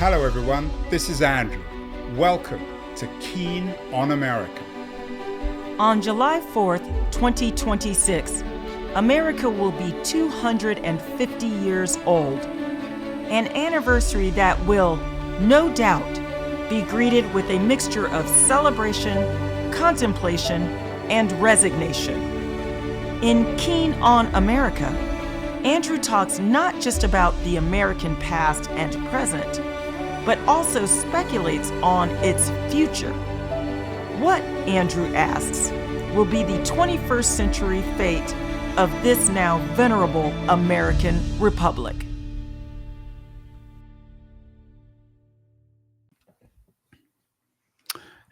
Hello everyone, this is Andrew. Welcome to Keen on America. On July 4th, 2026, America will be 250 years old. An anniversary that will, no doubt, be greeted with a mixture of celebration, contemplation, and resignation. In Keen on America, Andrew talks not just about the American past and present, but also speculates on its future. What, Andrew asks, will be the 21st century fate of this now venerable American republic?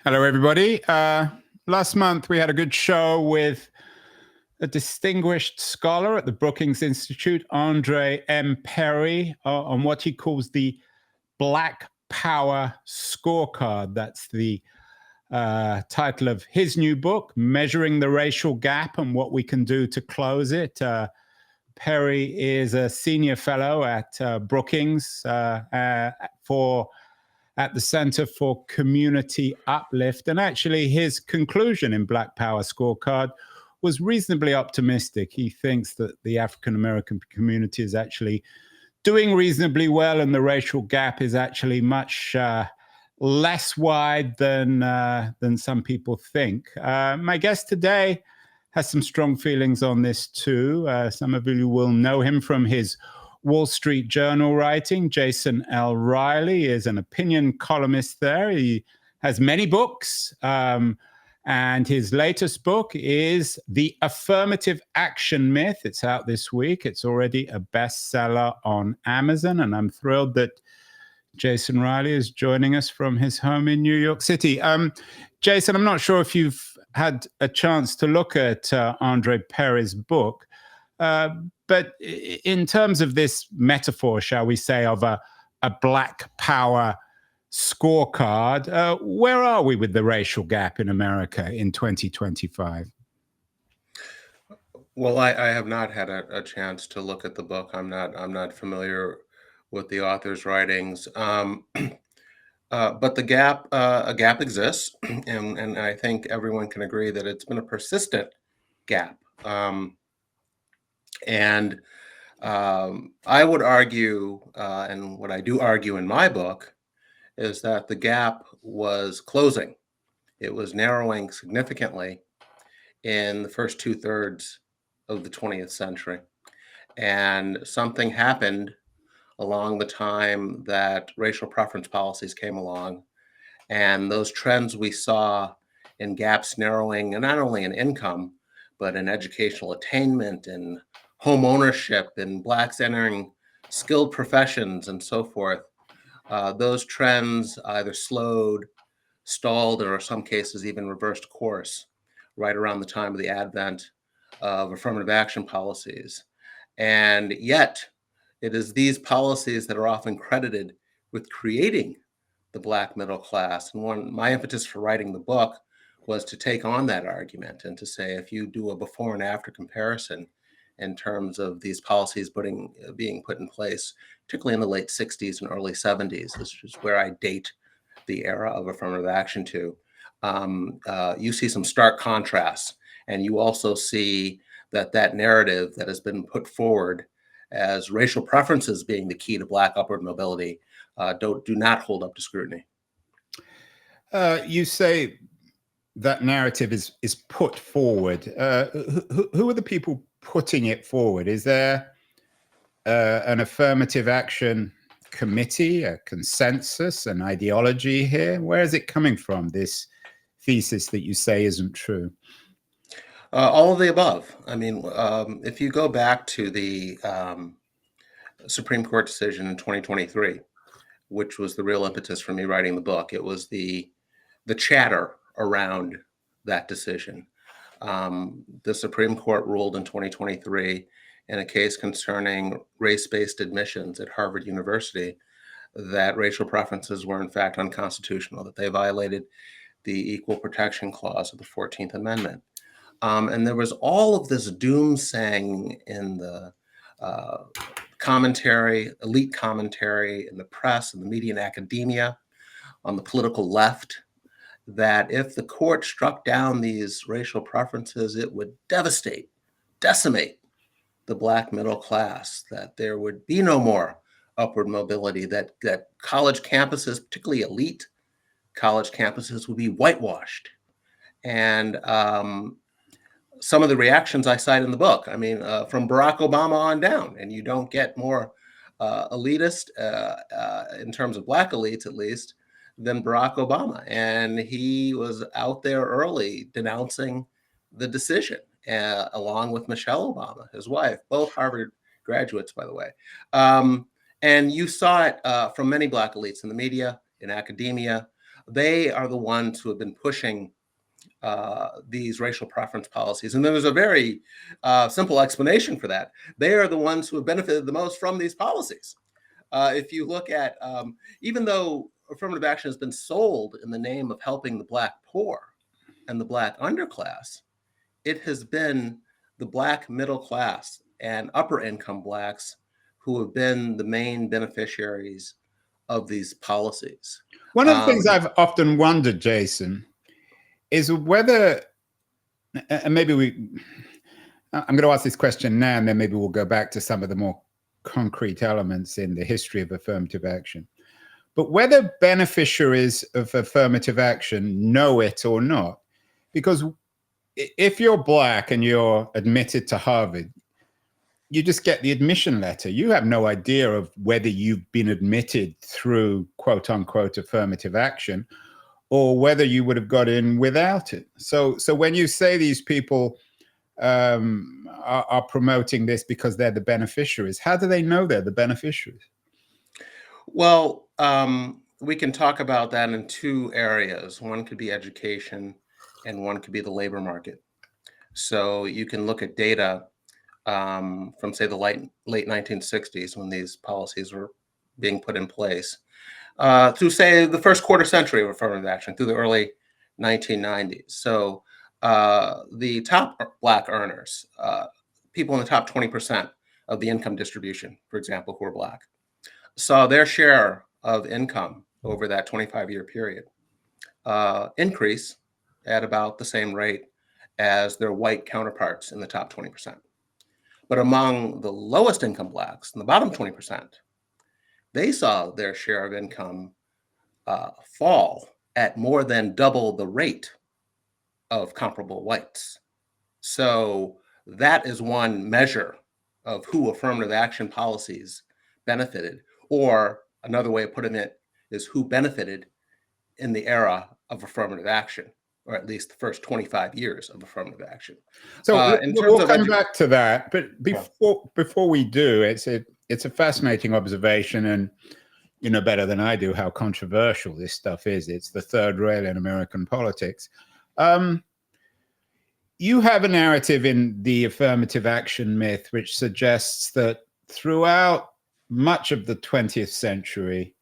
Hello everybody. Last month we had a good show with a distinguished scholar at the Brookings Institute, Andre M. Perry, on what he calls the Black Power Scorecard. That's the title of his new book, Measuring the Racial Gap and What We Can Do to Close It. Perry is a senior fellow at Brookings at the Center for Community Uplift. And actually, his conclusion in Black Power Scorecard was reasonably optimistic. He thinks that the African-American community is actually doing reasonably well, and the racial gap is actually much less wide than some people think. My guest today has some strong feelings on this too. Some of you will know him from his Wall Street Journal writing. Jason L. Riley is an opinion columnist there. He has many books, and his latest book is The Affirmative Action Myth. It's out this week. It's already a bestseller on Amazon, and I'm thrilled that Jason Riley is joining us from his home in New York City. Jason, I'm not sure if you've had a chance to look at Andre Perry's book, but in terms of this metaphor, shall we say, of a Black Power scorecard, where are we with the racial gap in America in 2025? Well, I have not had a chance to look at the book. I'm not familiar with the author's writings, but a gap exists, and I think everyone can agree that it's been a persistent gap. I would argue, and what I do argue in my book, is that the gap was closing. It was narrowing significantly in the first 2/3 of the 20th century. And something happened along the time that racial preference policies came along. And those trends we saw in gaps narrowing, and not only in income, but in educational attainment and home ownership and Blacks entering skilled professions and so forth, those trends either slowed, stalled, or in some cases even reversed course right around the time of the advent of affirmative action policies. And yet, it is these policies that are often credited with creating the Black middle class. And my impetus for writing the book was to take on that argument and to say, if you do a before and after comparison in terms of these policies being put in place, particularly in the late 60s and early 70s, which is where I date the era of affirmative action to, you see some stark contrasts. And you also see that narrative that has been put forward as racial preferences being the key to Black upward mobility do not hold up to scrutiny. You say that narrative is put forward. Who are the people putting it forward? Is there an affirmative action committee, a consensus, an ideology here? Where is it coming from, this thesis that you say isn't true? All of the above. I mean, if you go back to the Supreme Court decision in 2023, which was the real impetus for me writing the book, it was the chatter around that decision. The Supreme Court ruled in 2023 in a case concerning race-based admissions at Harvard University that racial preferences were in fact unconstitutional, that they violated the Equal Protection Clause of the 14th Amendment. And there was all of this doomsaying in the commentary, elite commentary in the press and the media and academia on the political left, that if the court struck down these racial preferences, it would decimate the Black middle class, that there would be no more upward mobility, that college campuses, particularly elite college campuses, would be whitewashed. And some of the reactions I cite in the book, I mean, from Barack Obama on down, and you don't get more elitist in terms of Black elites, at least, than Barack Obama. And he was out there early denouncing the decision, along with Michelle Obama, his wife, both Harvard graduates, by the way. And you saw it from many Black elites in the media, in academia. They are the ones who have been pushing these racial preference policies. And there's a very simple explanation for that. They are the ones who have benefited the most from these policies. If you look at, even though affirmative action has been sold in the name of helping the Black poor and the Black underclass, it has been the Black middle class and upper income Blacks who have been the main beneficiaries of these policies. One of the things I've often wondered, Jason, is whether, and maybe I'm going to ask this question now, and then maybe we'll go back to some of the more concrete elements in the history of affirmative action, but whether beneficiaries of affirmative action know it or not. Because if you're Black and you're admitted to Harvard, you just get the admission letter. You have no idea of whether you've been admitted through quote unquote affirmative action, or whether you would have got in without it. So when you say these people are promoting this because they're the beneficiaries, how do they know they're the beneficiaries? Well, we can talk about that in two areas. One could be education, and one could be the labor market. So you can look at data from, say, the late 1960s, when these policies were being put in place, through, say, the first quarter century of affirmative action, through the early 1990s. So the top Black earners, people in the top 20% of the income distribution, for example, who are Black, saw their share of income over that 25-year period increase at about the same rate as their white counterparts in the top 20%. But among the lowest income Blacks, in the bottom 20%, they saw their share of income fall at more than double the rate of comparable whites. So that is one measure of who affirmative action policies benefited, or another way of putting it is who benefited in the era of affirmative action, or at least the first 25 years of affirmative action. So we'll come back to that, but before we do, it's a fascinating observation, and you know better than I do how controversial this stuff is. It's the third rail in American politics. You have a narrative in the affirmative action myth which suggests that throughout much of the 20th century,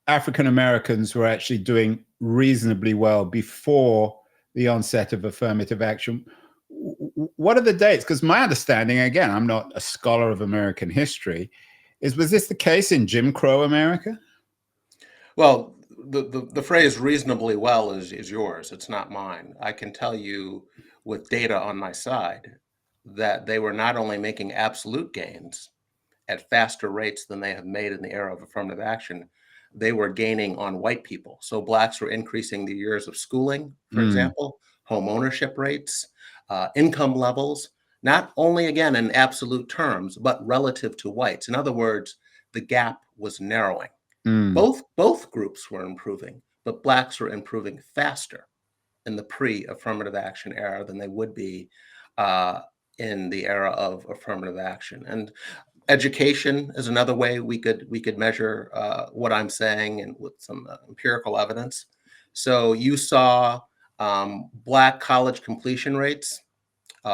African Americans were actually doing reasonably well before the onset of affirmative action. What are the dates? Because my understanding, again, I'm not a scholar of American history, was this the case in Jim Crow America? Well, the phrase reasonably well is yours. It's not mine. I can tell you with data on my side that they were not only making absolute gains at faster rates than they have made in the era of affirmative action, they were gaining on white people. So Blacks were increasing the years of schooling, for example, home ownership rates, income levels, not only, again, in absolute terms, but relative to whites. In other words, the gap was narrowing. Both groups were improving, but Blacks were improving faster in the pre-affirmative action era than they would be in the era of affirmative action. And education is another way we could measure what I'm saying, and with some empirical evidence. So you saw Black college completion rates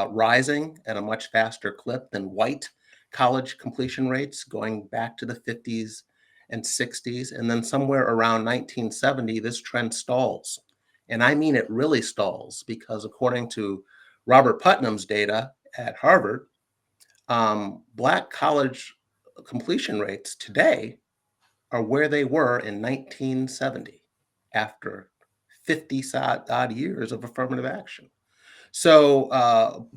rising at a much faster clip than white college completion rates, going back to the 50s and 60s. And then somewhere around 1970, this trend stalls. And I mean, it really stalls, because according to Robert Putnam's data at Harvard, Black college completion rates today are where they were in 1970 after 50 odd years of affirmative action. So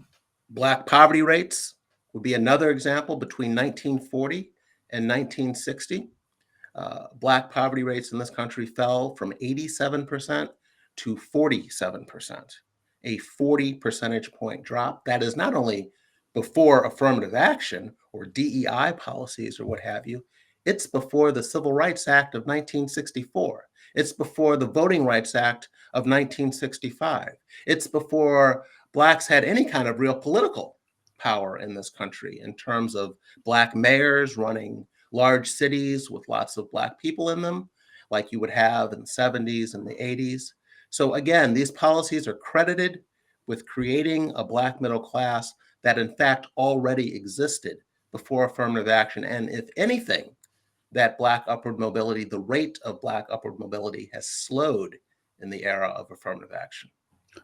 Black poverty rates would be another example. Between 1940 and 1960, Black poverty rates in this country fell from 87% to 47%, a 40 percentage point drop. That is not only before affirmative action or DEI policies or what have you, it's before the Civil Rights Act of 1964. It's before the Voting Rights Act of 1965. It's before Blacks had any kind of real political power in this country in terms of Black mayors running large cities with lots of Black people in them, like you would have in the 70s and the 80s. So again, these policies are credited with creating a Black middle class that in fact already existed before affirmative action. And if anything, that Black upward mobility, the rate of Black upward mobility has slowed in the era of affirmative action.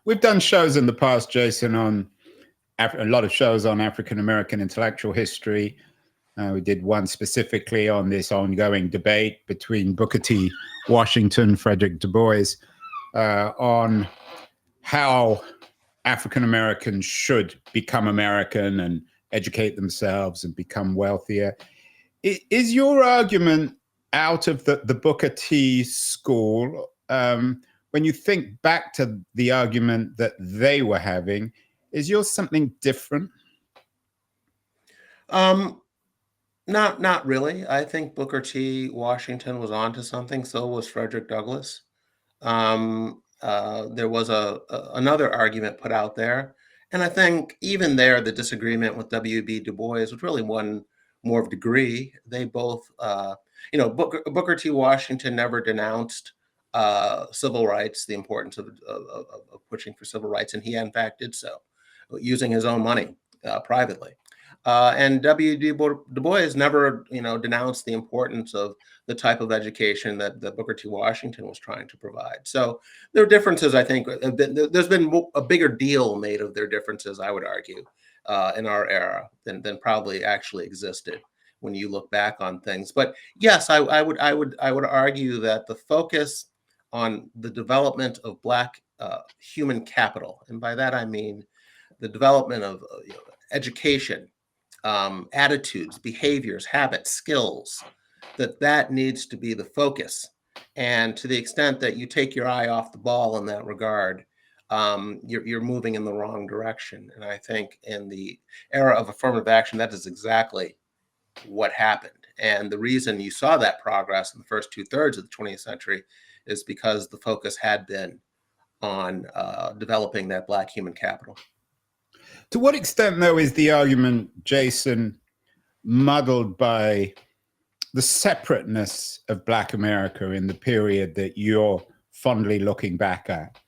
We've done shows in the past, Jason, on a lot of shows on African-American intellectual history. We did one specifically on this ongoing debate between Booker T. Washington, Frederick Du Bois, on how African-Americans should become American and educate themselves and become wealthier. Is your argument out of the Booker T school, when you think back to the argument that they were having, is yours something different? Not really. I think Booker T. Washington was onto something. So was Frederick Douglass. There was another argument put out there, and I think even there, the disagreement with W.B. Du Bois was really one more of degree. They both, Booker T. Washington never denounced civil rights, the importance of pushing for civil rights, and he in fact did so, using his own money privately. And W.B. Du Bois never, denounced the importance of the type of education that Booker T. Washington was trying to provide. So there are differences, I think. There's been a bigger deal made of their differences, I would argue, in our era than probably actually existed when you look back on things. But yes, I would argue that the focus on the development of Black human capital, and by that I mean the development of education, attitudes, behaviors, habits, skills, that needs to be the focus. And to the extent that you take your eye off the ball in that regard, you're moving in the wrong direction. And I think in the era of affirmative action, that is exactly what happened. And the reason you saw that progress in the first 2/3 of the 20th century is because the focus had been on developing that Black human capital. To what extent, though, is the argument, Jason, muddled by the separateness of Black America in the period that you're fondly looking back at,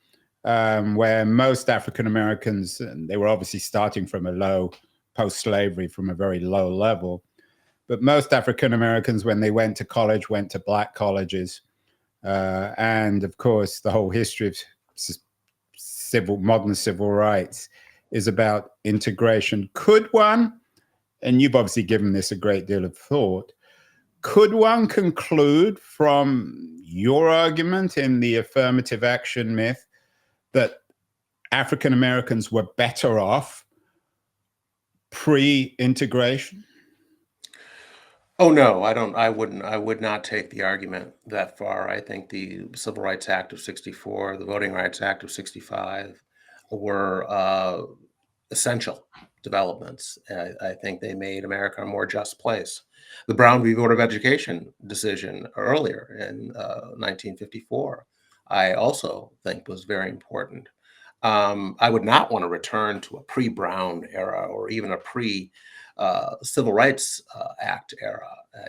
where most African Americans, and they were obviously starting from a low, post-slavery, from a very low level, but most African Americans, when they went to college, went to Black colleges. And of course, the whole history of modern civil rights is about integration. Could one, and you've obviously given this a great deal of thought, could one conclude from your argument in the affirmative action myth that African Americans were better off pre-integration? Oh no, I would not take the argument that far. I think the Civil Rights Act of 64, the Voting Rights Act of 65 were essential developments. I think they made America a more just place. The Brown v. Board of Education decision earlier in 1954, I also think was very important. I would not want to return to a pre-Brown era or even a pre-Civil Rights Act era.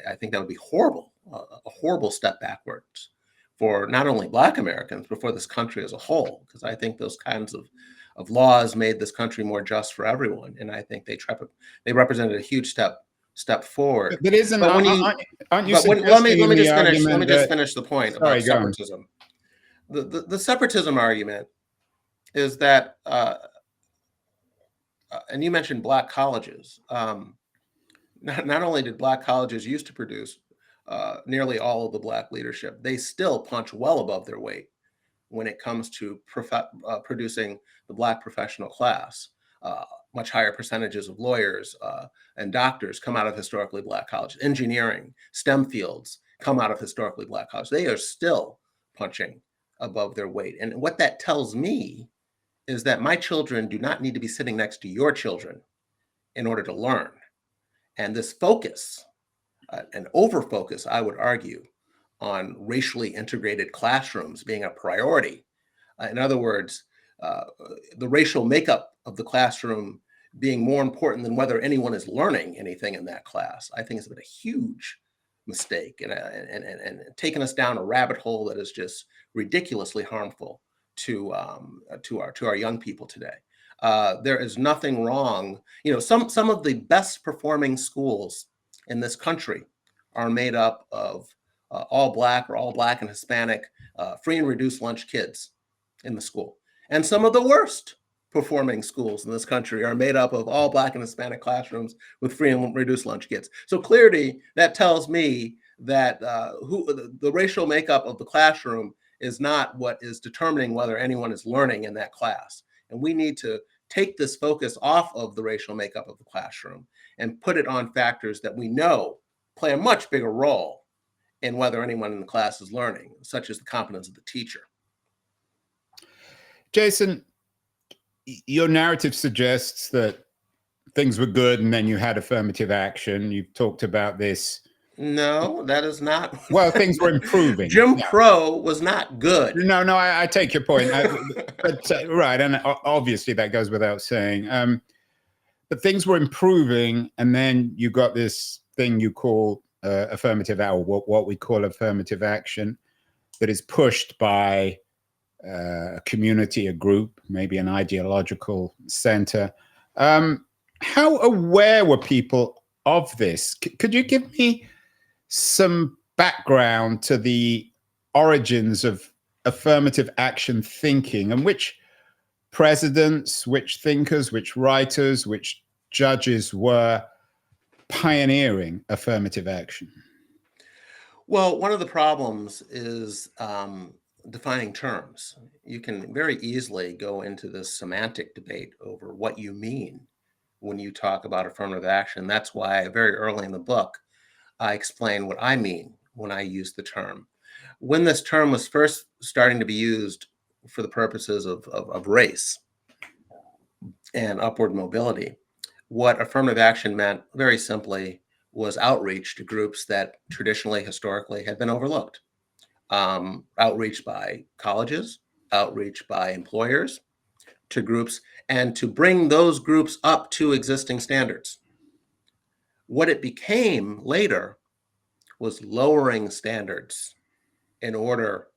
I think that would be horrible, a horrible step backwards for not only Black Americans, but for this country as a whole, because I think those kinds of laws made this country more just for everyone, and I think they represented a huge step forward. But isn't, but when you, aren't you but when, let me just finish. Let me just that, finish the point sorry, about separatism. The separatism argument is that, and you mentioned Black colleges. not only did Black colleges used to produce nearly all of the Black leadership, they still punch well above their weight when it comes to producing the Black professional class. Much higher percentages of lawyers and doctors come out of historically Black colleges. Engineering, STEM fields come out of historically Black colleges. They are still punching above their weight. And what that tells me is that my children do not need to be sitting next to your children in order to learn. And this focus, an over-focus, I would argue, on racially integrated classrooms being a priority. In other words, the racial makeup of the classroom being more important than whether anyone is learning anything in that class, I think has been a huge mistake and taken us down a rabbit hole that is just ridiculously harmful to our young people today. There is nothing wrong. Some of the best performing schools in this country are made up of all Black or all Black and Hispanic free and reduced lunch kids in the school. And some of the worst performing schools in this country are made up of all Black and Hispanic classrooms with free and reduced lunch kids. So clearly that tells me that the racial makeup of the classroom is not what is determining whether anyone is learning in that class. And we need to take this focus off of the racial makeup of the classroom and put it on factors that we know play a much bigger role in whether anyone in the class is learning, such as the competence of the teacher. Jason, your narrative suggests that things were good and then you had affirmative action. You've talked about this. No, that is not. Well, things were improving. Jim Crow was not good. No, I take your point. Right, and obviously that goes without saying. But things were improving, and then you got this thing you call affirmative action, or what we call affirmative action, that is pushed by a community, a group, maybe an ideological center. How aware were people of this? Could you give me some background to the origins of affirmative action thinking, and which presidents, which thinkers, which writers, which judges were pioneering affirmative action? Well, one of the problems is defining terms. You can very easily go into this semantic debate over what you mean when you talk about affirmative action. That's why very early in the book, I explain what I mean when I use the term. When this term was first starting to be used for the purposes of race and upward mobility, what affirmative action meant, very simply, was outreach to groups that traditionally, historically, had been overlooked. Outreach by colleges, outreach by employers to groups, and to bring those groups up to existing standards. What it became later was lowering standards in order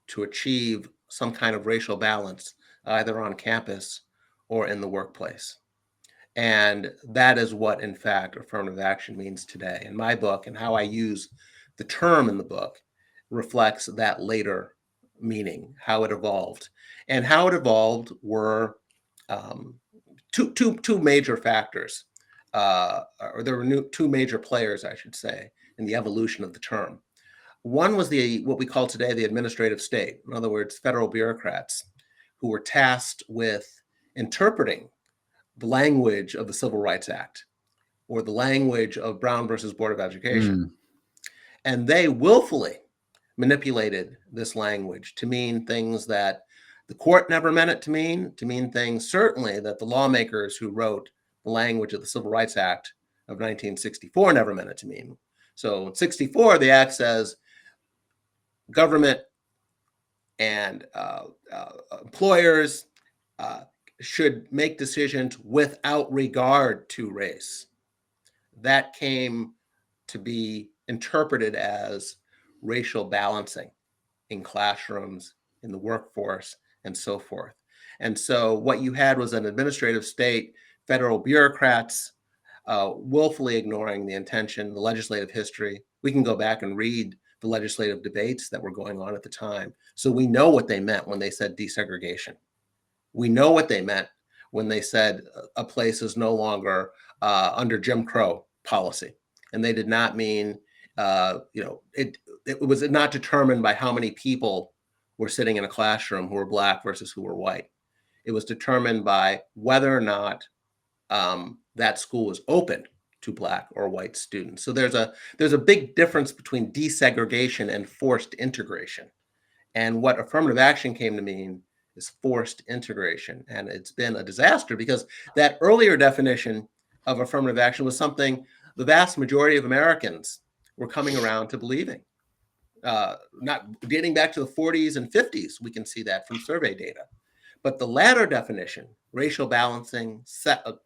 to achieve some kind of racial balance, either on campus or in the workplace. And that is what, in fact, affirmative action means today. In my book, and how I use the term in the book reflects that later meaning, how it evolved. And how it evolved were two major factors, or there were two major players, I should say, in the evolution of the term. One was what we call today the administrative state. In other words, federal bureaucrats who were tasked with interpreting the language of the Civil Rights Act or the language of Brown versus Board of Education. And they willfully manipulated this language to mean things that the court never meant it to mean things certainly that the lawmakers who wrote the language of the Civil Rights Act of 1964 never meant it to mean. So in 64, the act says government and employers should make decisions without regard to race. That came to be interpreted as racial balancing in classrooms, in the workforce, and so forth. And so what you had was an administrative state, federal bureaucrats willfully ignoring the intention, the legislative history. We can go back and read the legislative debates that were going on at the time. So we know what they meant when they said desegregation. We know what they meant when they said a place is no longer under Jim Crow policy. And they did not mean, it was not determined by how many people were sitting in a classroom who were Black versus who were white. It was determined by whether or not that school was open to Black or white students. So there's a big difference between desegregation and forced integration. And what affirmative action came to mean is forced integration. And it's been a disaster because that earlier definition of affirmative action was something the vast majority of Americans were coming around to believing. Not dating back to the 40s and 50s, we can see that from survey data. But the latter definition, racial balancing,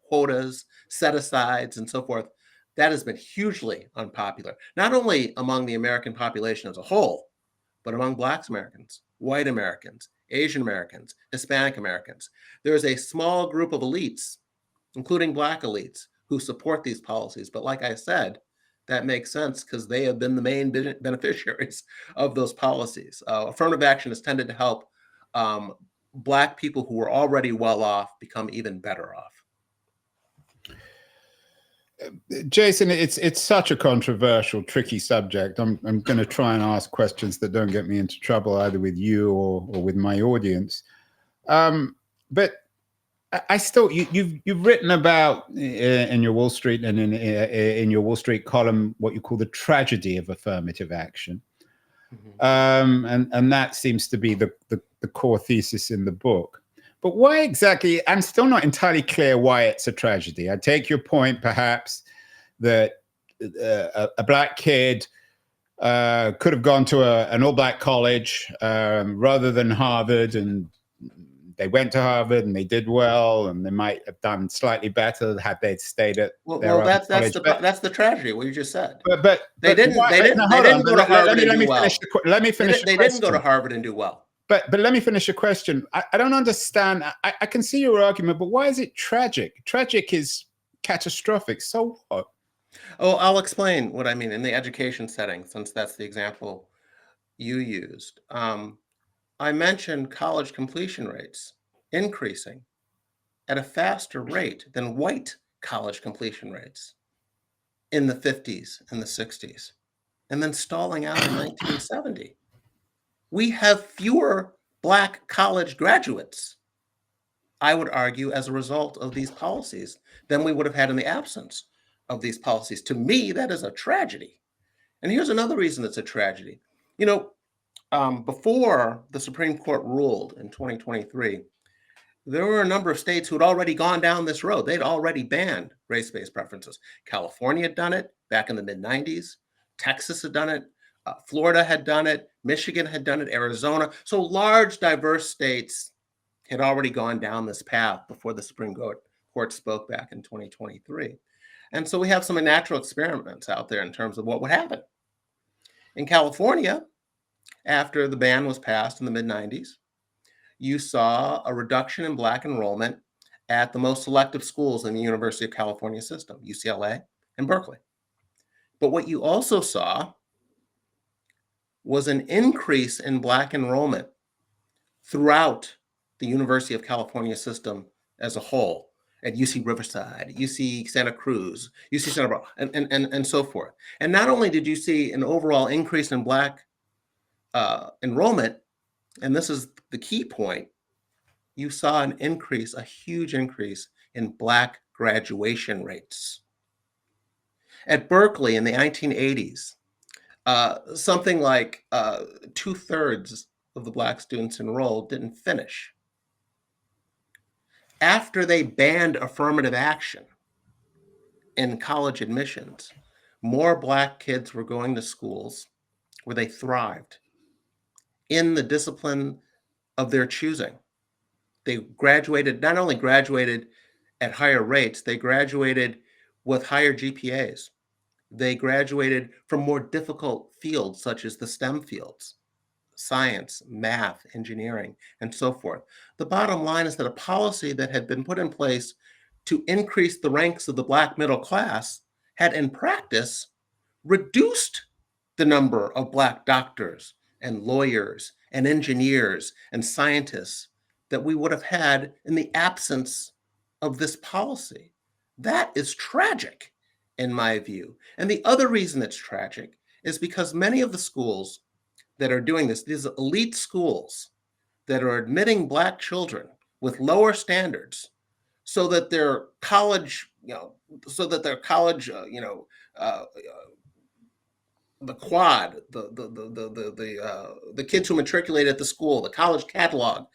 quotas, set-asides, and so forth, that has been hugely unpopular, not only among the American population as a whole, but among Black Americans, white Americans, Asian Americans, Hispanic Americans. There is a small group of elites, including Black elites, who support these policies. But like I said, that makes sense because they have been the main beneficiaries of those policies. Affirmative action has tended to help Black people who were already well off become even better off. Jason, it's such a controversial, tricky subject. I'm going to try and ask questions that don't get me into trouble either with you or with my audience. But I still, you've written about in your Wall Street and in your Wall Street column what you call the tragedy of affirmative action, and that seems to be the core thesis in the book. But why exactly? I'm still not entirely clear why it's a tragedy. I take your point, perhaps, that a Black kid could have gone to an all-Black college rather than Harvard, and they went to Harvard and they did well, and they might have done slightly better had they stayed at that's the tragedy. What you just said. But they didn't go to Harvard and do well. Let me finish. They didn't go to Harvard and do well. But let me finish the question. I don't understand. I can see your argument, but why is it tragic? Tragic is catastrophic. So what? Oh, I'll explain what I mean in the education setting, since that's the example you used. I mentioned college completion rates increasing at a faster rate than white college completion rates in the 50s and the 60s, and then stalling out in 1970. We have fewer Black college graduates, I would argue, as a result of these policies than we would have had in the absence of these policies. To me, that is a tragedy. And here's another reason it's a tragedy. Before the Supreme Court ruled in 2023, there were a number of states who had already gone down this road. They'd already banned race-based preferences. California had done it back in the mid-90s. Texas had done it. Florida had done it. Michigan had done it. Arizona. So large, diverse states had already gone down this path before the Supreme Court spoke back in 2023. And so we have some natural experiments out there in terms of what would happen. In California, after the ban was passed in the mid-90s, you saw a reduction in Black enrollment at the most selective schools in the University of California system, UCLA and Berkeley. But what you also saw was an increase in Black enrollment throughout the University of California system as a whole, at UC Riverside, UC Santa Cruz, UC Santa Barbara, and so forth. And not only did you see an overall increase in Black enrollment, and this is the key point, you saw an increase, a huge increase in Black graduation rates. At Berkeley in the 1980s, something like 2/3 of the Black students enrolled didn't finish. After they banned affirmative action in college admissions, more Black kids were going to schools where they thrived in the discipline of their choosing. They graduated, not only graduated at higher rates, they graduated with higher GPAs. They graduated from more difficult fields such as the STEM fields, science, math, engineering, and so forth. The bottom line is that a policy that had been put in place to increase the ranks of the Black middle class had in practice reduced the number of Black doctors and lawyers and engineers and scientists that we would have had in the absence of this policy. That is tragic. in my view. And the other reason it's tragic is because many of the schools that are doing this, these elite schools that are admitting Black children with lower standards so that their college, uh, the quad, the kids who matriculate at the school, the college catalog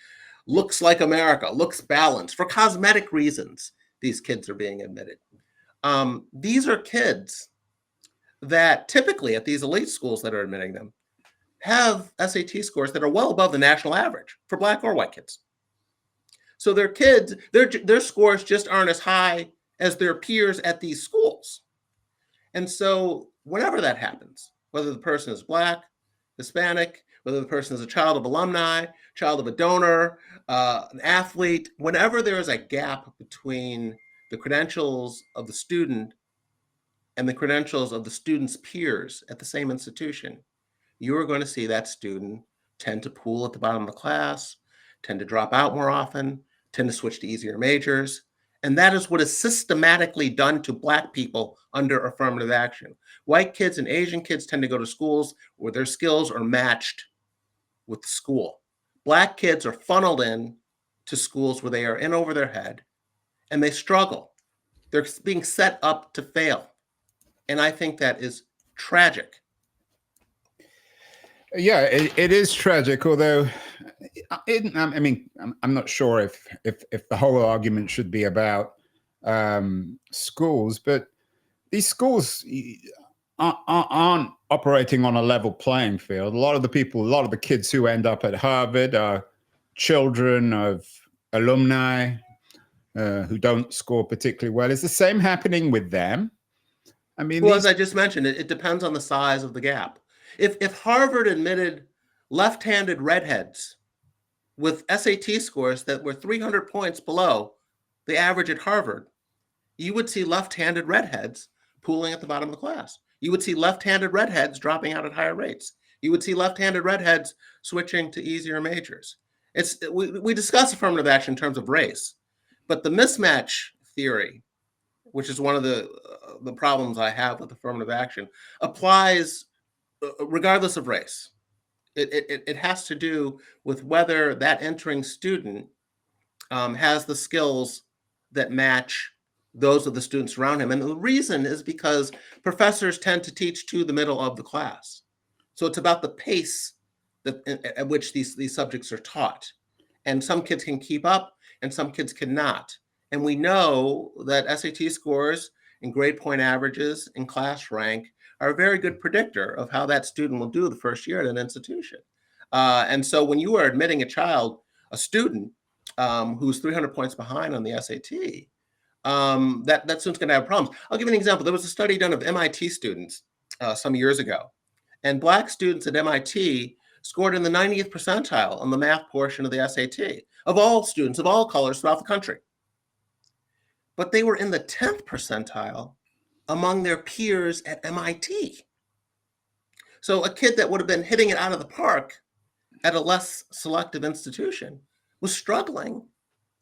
looks like America, looks balanced. For cosmetic reasons, these kids are being admitted. These are kids that typically at these elite schools that are admitting them have SAT scores that are well above the national average for Black or white kids. So their kids, their scores just aren't as high as their peers at these schools. And so whenever that happens, whether the person is Black, Hispanic, whether the person is a child of alumni, child of a donor, an athlete, whenever there is a gap between the credentials of the student and the credentials of the student's peers at the same institution, you are going to see that student tend to pool at the bottom of the class, tend to drop out more often, tend to switch to easier majors. And that is what is systematically done to Black people under affirmative action. White kids and Asian kids tend to go to schools where their skills are matched with the school. Black kids are funneled in to schools where they are in over their head and they struggle. They're being set up to fail. And I think that is tragic. Yeah, it is tragic. Although, I mean, I'm not sure if the whole argument should be about schools, but these schools aren't operating on a level playing field. A lot of the kids who end up at Harvard are children of alumni who don't score particularly well. Is the same happening with them? I mean, well, as I just mentioned, it depends on the size of the gap. If Harvard admitted left-handed redheads with SAT scores that were 300 points below the average at Harvard, you would see left-handed redheads pooling at the bottom of the class. You would see left-handed redheads dropping out at higher rates. You would see left-handed redheads switching to easier majors. We discuss affirmative action in terms of race, but the mismatch theory, which is one of the problems I have with affirmative action, applies regardless of race. It has to do with whether that entering student has the skills that match those of the students around him. And the reason is because professors tend to teach to the middle of the class. So it's about the pace at which these subjects are taught. And some kids can keep up and some kids cannot. And we know that SAT scores and grade point averages and class rank are a very good predictor of how that student will do the first year at an institution. And so when you are admitting a student who's 300 points behind on the SAT, that student's going to have problems. I'll give you an example. There was a study done of MIT students some years ago, and Black students at MIT scored in the 90th percentile on the math portion of the SAT of all students of all colors throughout the country. But they were in the 10th percentile among their peers at MIT. So a kid that would have been hitting it out of the park at a less selective institution was struggling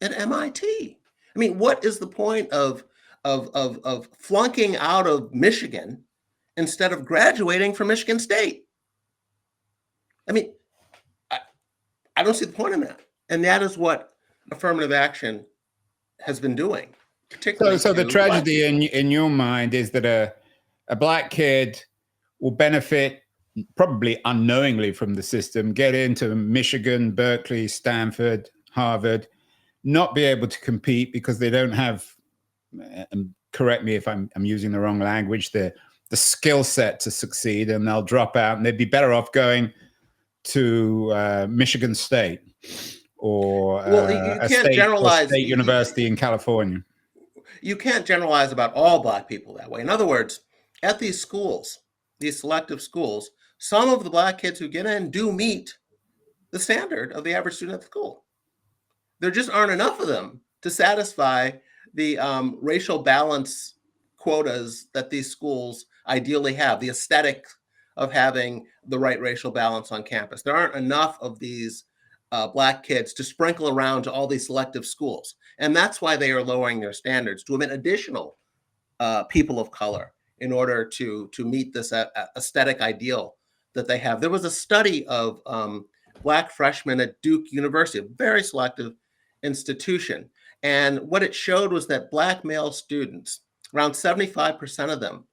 at MIT. I mean, what is the point of flunking out of Michigan instead of graduating from Michigan State? I mean, I don't see the point in that. And that is what affirmative action has been doing. So the tragedy in your mind is that a Black kid will benefit probably unknowingly from the system, get into Michigan, Berkeley, Stanford, Harvard, not be able to compete because they don't have, and correct me if I'm using the wrong language, the skill set to succeed, and they'll drop out and they'd be better off going to Michigan State or a state university in California. You can't generalize about all Black people that way. In other words, at these schools, these selective schools, some of the Black kids who get in do meet the standard of the average student at the school. There just aren't enough of them to satisfy the racial balance quotas that these schools ideally have, the aesthetic of having the right racial balance on campus. There aren't enough of these Black kids to sprinkle around to all these selective schools. And that's why they are lowering their standards to admit additional people of color in order to meet this aesthetic ideal that they have. There was a study of Black freshmen at Duke University, a very selective institution. And what it showed was that Black male students, around 75% of them,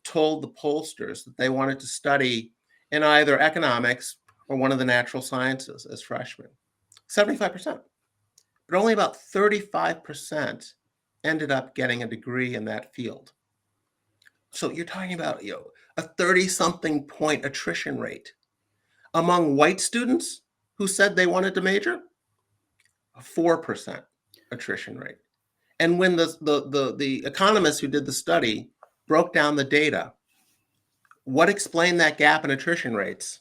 told the pollsters that they wanted to study in either economics or one of the natural sciences as freshmen. 75%. But only about 35% ended up getting a degree in that field. So you're talking about, a 30-something point attrition rate. Among white students who said they wanted to major, a 4% attrition rate. And when the economists who did the study broke down the data, what explained that gap in attrition rates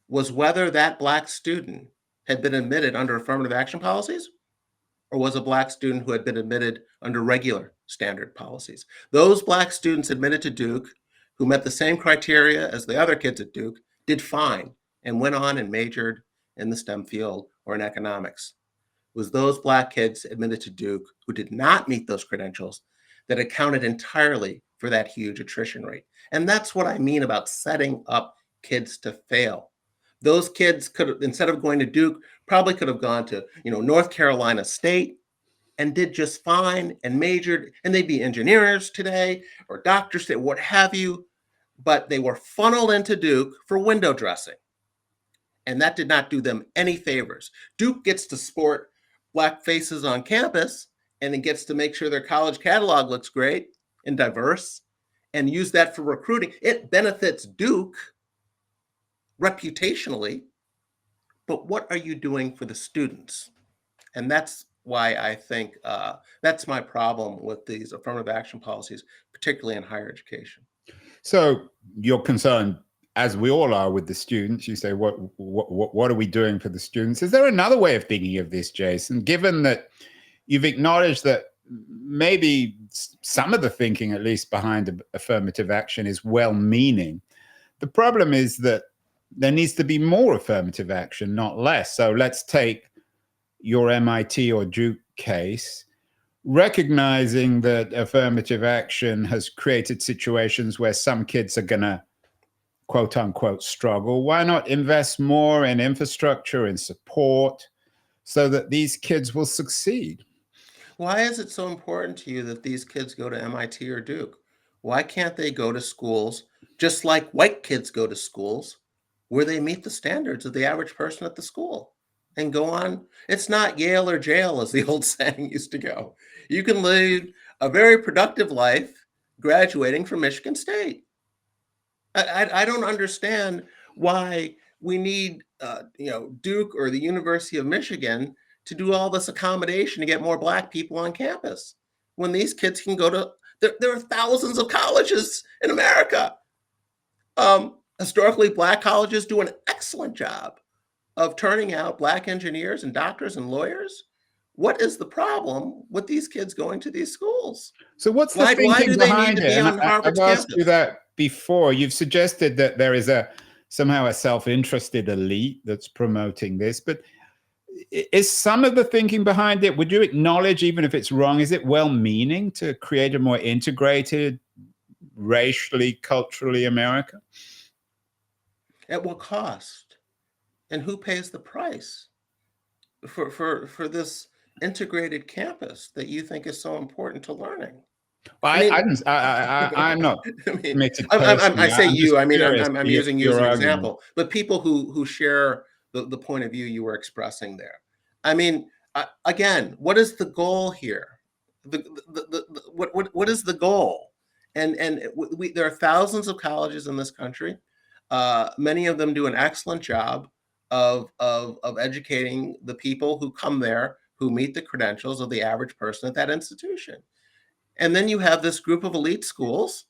was whether that Black student had been admitted under affirmative action policies or was a Black student who had been admitted under regular standard policies. Those Black students admitted to Duke who met the same criteria as the other kids at Duke did fine and went on and majored in the STEM field or in economics. It was those Black kids admitted to Duke who did not meet those credentials that accounted entirely for that huge attrition rate. And that's what I mean about setting up kids to fail. Those kids could have, instead of going to Duke, probably could have gone to, North Carolina State and did just fine and majored, and they'd be engineers today or doctors, what have you, but they were funneled into Duke for window dressing. And that did not do them any favors. Duke gets to sport Black faces on campus, and it gets to make sure their college catalog looks great and diverse and use that for recruiting. It benefits Duke reputationally, but what are you doing for the students? And that's why I think that's my problem with these affirmative action policies, particularly in higher education. So you're concerned, as we all are, with the students. You say, what are we doing for the students? Is there another way of thinking of this, Jason, given that you've acknowledged that maybe some of the thinking, at least behind affirmative action, is well-meaning? The problem is that there needs to be more affirmative action, not less. So let's take your MIT or Duke case. Recognizing that affirmative action has created situations where some kids are going to, quote unquote, struggle, why not invest more in infrastructure and support so that these kids will succeed? Why is it so important to you that these kids go to MIT or Duke? Why can't they go to schools just like white kids go to schools where they meet the standards of the average person at the school and go on? It's not Yale or jail, as the old saying used to go. You can live a very productive life graduating from Michigan State. I don't understand why we need Duke or the University of Michigan to do all this accommodation to get more Black people on campus when these kids can go to, there are thousands of colleges in America. Historically, Black colleges do an excellent job of turning out Black engineers and doctors and lawyers. What is the problem with these kids going to these schools? So what's the thinking behind it? And I've asked you that before. You've suggested that there is somehow a self-interested elite that's promoting this, but is some of the thinking behind it, would you acknowledge, even if it's wrong, is it well-meaning to create a more integrated, racially, culturally America? At what cost? And who pays the price for this integrated campus that you think is so important to learning? Well, I'm not. I say you. I mean, I'm using you as an example. But people who share the point of view you were expressing there. I mean, again, what is the goal here? What is the goal? And there are thousands of colleges in this country. Many of them do an excellent job of educating the people who come there, who meet the credentials of the average person at that institution. And then you have this group of elite schools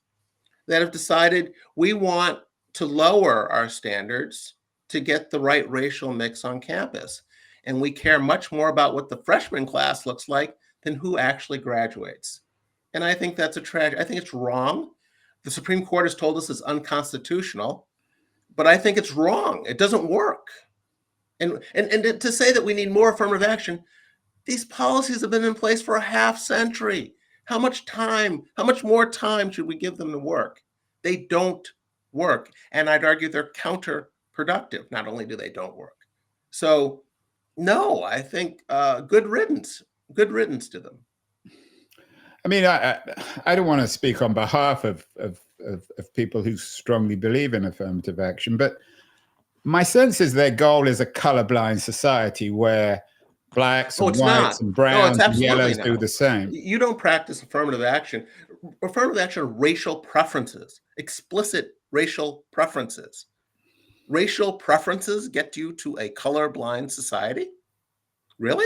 that have decided we want to lower our standards to get the right racial mix on campus. And we care much more about what the freshman class looks like than who actually graduates. And I think that's a tragedy. I think it's wrong. The Supreme Court has told us it's unconstitutional, but I think it's wrong. It doesn't work. And to say that we need more affirmative action, these policies have been in place for a half century. How much more time should we give them to work? They don't work. And I'd argue they're counterproductive. Not only do they don't work. So no, I think good riddance to them. I mean, I don't want to speak on behalf of people who strongly believe in affirmative action, but my sense is their goal is a colorblind society where blacks and it's whites not. and No, browns it's and yellows absolutely do not. the same. You don't practice affirmative action. Affirmative action are racial preferences, explicit racial preferences. Racial preferences get you to a colorblind society? Really?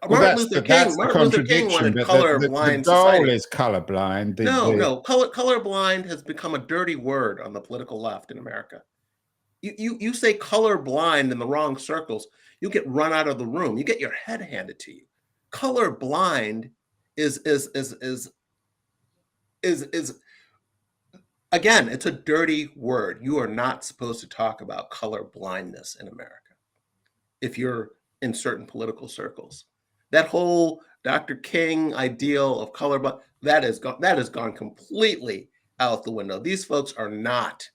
Well, Martin Luther King contradiction, wanted but the colorblind goal society. is colorblind. No. Colorblind has become a dirty word on the political left in America. You say colorblind in the wrong circles, you get run out of the room. You get your head handed to you. Colorblind is again, it's a dirty word. You are not supposed to talk about color blindness in America if you're in certain political circles. That whole Dr. King ideal of color, that has gone completely out the window. These folks are not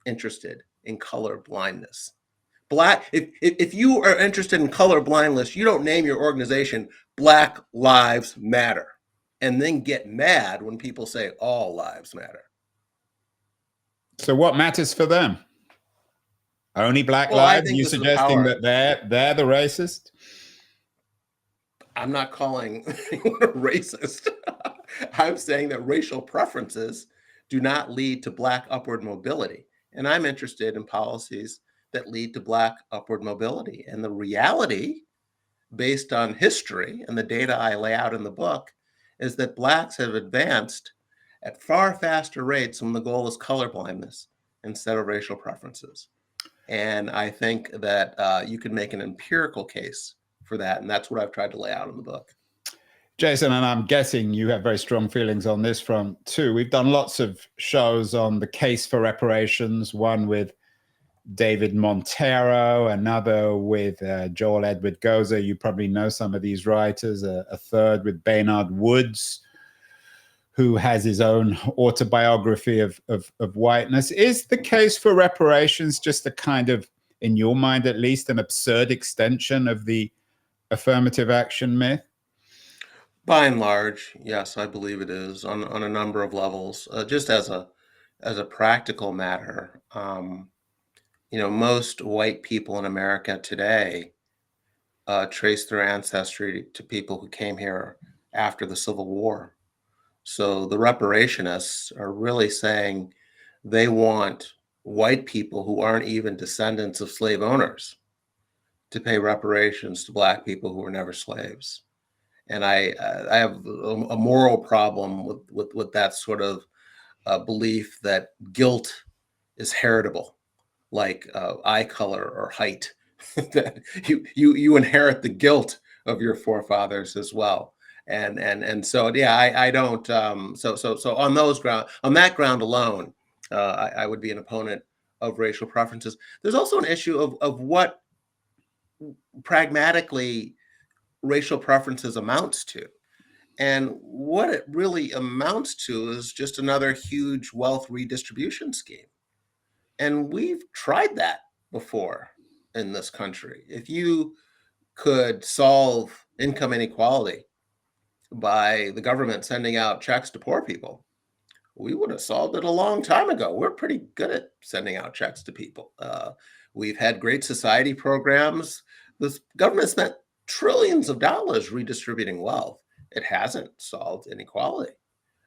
interested in color blindness. If you are interested in color blindness, you don't name your organization Black Lives Matter and then get mad when people say all lives matter. So what matters for them? Only black Well, I lives? think You this is suggesting power. that they're the racist? I'm not calling anyone a racist. I'm saying that racial preferences do not lead to Black upward mobility. And I'm interested in policies that lead to Black upward mobility. And the reality, based on history and the data I lay out in the book, is that Blacks have advanced at far faster rates when the goal is colorblindness instead of racial preferences. And I think that you can make an empirical case for that. And that's what I've tried to lay out in the book. Jason, and I'm guessing you have very strong feelings on this front too. We've done lots of shows on the case for reparations, one with David Montero, another with Joel Edward Goza. You probably know some of these writers, a third with Baynard Woods, who has his own autobiography of whiteness. Is the case for reparations just a kind of, in your mind at least, an absurd extension of the affirmative action myth? By and large, yes, I believe it is on a number of levels. Just as a practical matter, most white people in America today trace their ancestry to people who came here after the Civil War. So the reparationists are really saying they want white people who aren't even descendants of slave owners to pay reparations to Black people who were never slaves. And I have a moral problem with that sort of belief that guilt is heritable, like eye color or height. That you inherit the guilt of your forefathers as well. And so yeah, I don't. So on that ground alone, I would be an opponent of racial preferences. There's also an issue of what pragmatically racial preferences amounts to. And what it really amounts to is just another huge wealth redistribution scheme. And we've tried that before in this country. If you could solve income inequality by the government sending out checks to poor people, we would have solved it a long time ago. We're pretty good at sending out checks to people. We've had great society programs. The government spent trillions of dollars redistributing wealth. It hasn't solved inequality.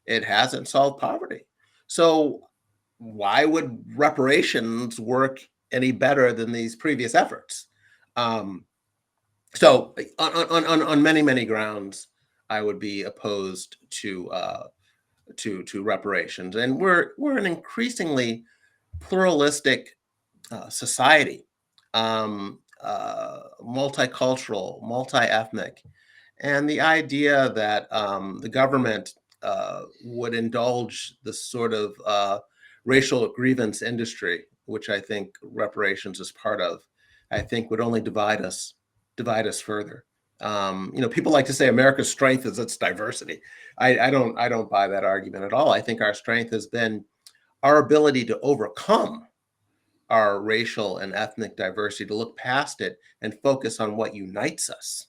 It hasn't solved poverty. So why would reparations work any better than these previous efforts? So on many grounds, I would be opposed to reparations. And we're an increasingly pluralistic society, multicultural, multi-ethnic. And the idea that the government would indulge this sort of racial grievance industry, which I think reparations is part of, I think would only divide us further. People like to say America's strength is its diversity. I don't buy that argument at all. I think our strength has been our ability to overcome our racial and ethnic diversity, to look past it and focus on what unites us.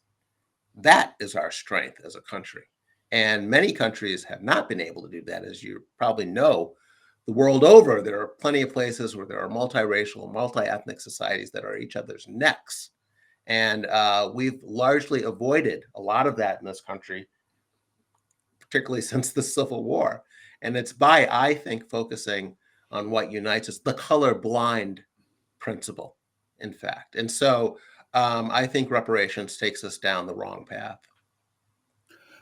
That is our strength as a country. And many countries have not been able to do that. As you probably know, the world over, there are plenty of places where there are multiracial, multi-ethnic societies that are each other's necks. And we've largely avoided a lot of that in this country, particularly since the Civil War. And it's by, I think, focusing on what unites us, the colorblind principle, in fact. And so I think reparations takes us down the wrong path.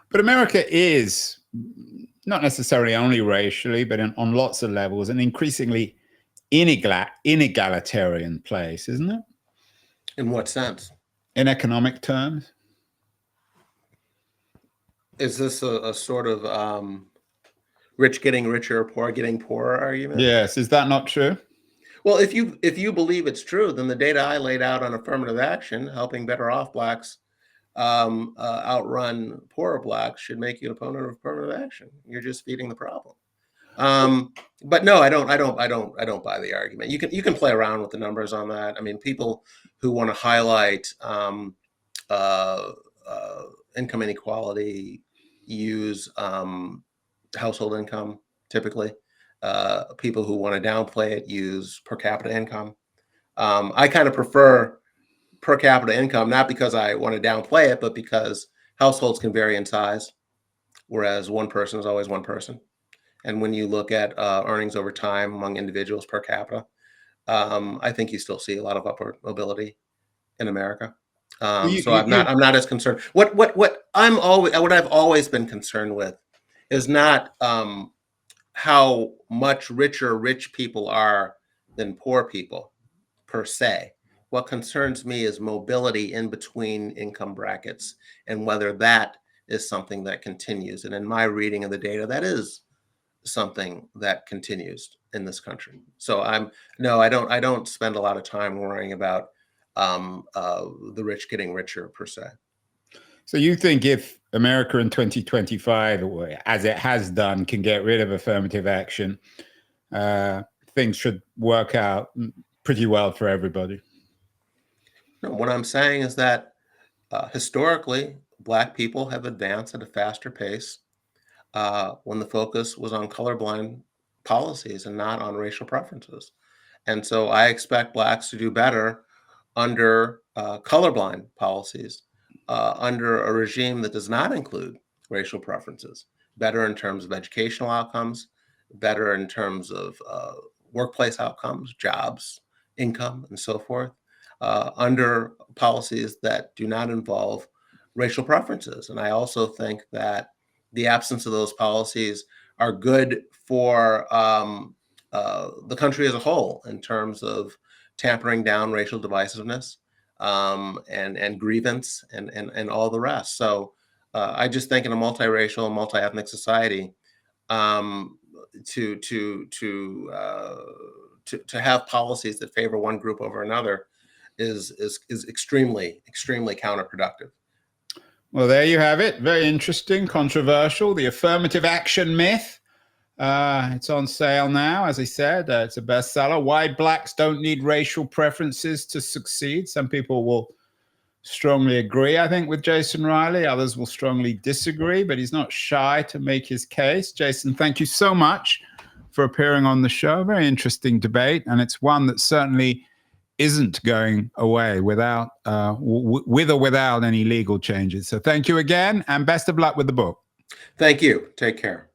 But America is not necessarily only racially, but on lots of levels, an increasingly inegalitarian place, isn't it? In what sense? In economic terms. Is this a sort of rich getting richer, poor getting poorer argument? Yes. Is that not true? Well, if you believe it's true, then the data I laid out on affirmative action, helping better off Blacks outrun poorer Blacks, should make you an opponent of affirmative action. You're just feeding the problem. But no, I don't buy the argument. You can play around with the numbers on that. I mean, people who want to highlight income inequality use household income typically. People who want to downplay it use per capita income. I kind of prefer per capita income, not because I want to downplay it, but because households can vary in size, whereas one person is always one person. And when you look at earnings over time among individuals per capita, I think you still see a lot of upward mobility in America. So I'm not as concerned. What I've always been concerned with is not how much richer rich people are than poor people per se. What concerns me is mobility in between income brackets and whether that is something that continues. And in my reading of the data, that is something that continues in this country. So I don't spend a lot of time worrying about the rich getting richer per se. So you think if America in 2025, as it has done, can get rid of affirmative action, things should work out pretty well for everybody? No, what I'm saying is that historically, Black people have advanced at a faster pace when the focus was on colorblind policies and not on racial preferences. And so I expect Blacks to do better under colorblind policies, under a regime that does not include racial preferences, better in terms of educational outcomes, better in terms of workplace outcomes, jobs, income, and so forth, under policies that do not involve racial preferences. And I also think that the absence of those policies are good for the country as a whole in terms of tampering down racial divisiveness and grievance and all the rest. So I just think in a multiracial, multi-ethnic society, to have policies that favor one group over another is extremely counterproductive. Well, there you have it. Very interesting, controversial. The affirmative action myth. It's on sale now. As I said, it's a bestseller. Why Blacks Don't Need Racial Preferences to Succeed. Some people will strongly agree, I think, with Jason Riley. Others will strongly disagree, but he's not shy to make his case. Jason, thank you so much for appearing on the show. Very interesting debate, and it's one that certainly isn't going away without with or without any legal changes. So thank you again, and best of luck with the book. Thank you. Take care.